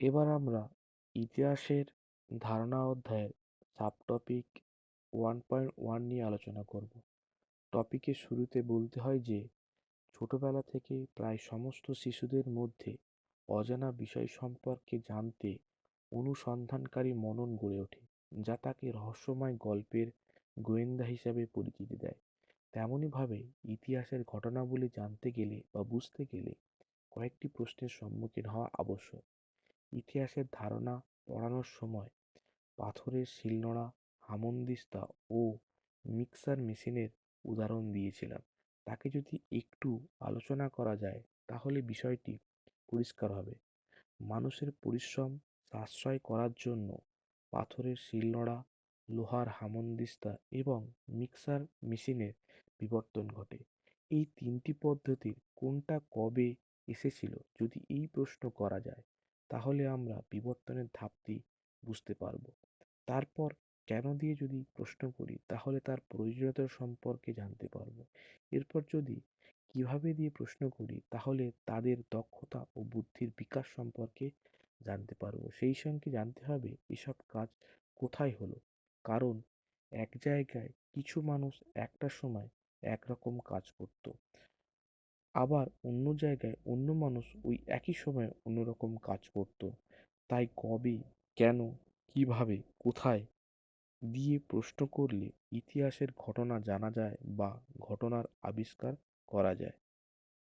এবার আমরা ইতিহাসের ধারণা অধ্যায়ের সাবটপিক 1.1 নিয়ে আলোচনা করব। টপিকের শুরুতে বলতে হয় যে ছোটবেলা থেকে প্রায় সমস্ত শিশুদের মধ্যে অজানা বিষয় সম্পর্কে জানতে অনুসন্ধানকারী মনন গড়ে ওঠে, যা তাকে রহস্যময় গল্পের গোয়েন্দা হিসাবে পরিচিতি দেয়। তেমনইভাবে ইতিহাসের ঘটনাবলী জানতে গেলে বা বুঝতে গেলে কয়েকটি প্রশ্নের সম্মুখীন হওয়া আবশ্যক। ইতিহাসের ধারণা পড়ানোর সময় পাথরের শিলনোড়া, হামনদিস্তা ও মিক্সার মেশিনের উদাহরণ দিয়েছিলাম। তাকে যদি একটু আলোচনা করা যায় তাহলে বিষয়টি পরিষ্কার হবে। মানুষের পরিশ্রম সাশ্রয় করার জন্য পাথরের শিলনোড়া, লোহার হামনদিস্তা এবং মিক্সার মেশিনের বিবর্তন ঘটে। এই তিনটি পদ্ধতির কোনটা কবে এসেছিল যদি এই প্রশ্ন করা যায় তাহলে আমরা বিবর্তনের ধাপটি বুঝতে পারব। তারপর কেন দিয়ে যদি প্রশ্ন করি তাহলে তার প্রয়োজনীয়তা সম্পর্কে জানতে পারব। এরপর যদি কিভাবে দিয়ে প্রশ্ন করি তাহলে তাদের দক্ষতা ও বুদ্ধির বিকাশ সম্পর্কে জানতে পারব। সেই সঙ্গে জানতে হবে এসব কাজ কোথায় হলো, কারণ এক জায়গায় কিছু মানুষ একটা সময় একরকম কাজ করত, আবার অন্য জায়গায় অন্য মানুষ ওই একই সময়ে অন্যরকম কাজ করত। তাই কবে, কেন, কিভাবে, কোথায় দিয়ে প্রশ্ন করলে ইতিহাসের ঘটনা জানা যায় বা ঘটনার আবিষ্কার করা যায়।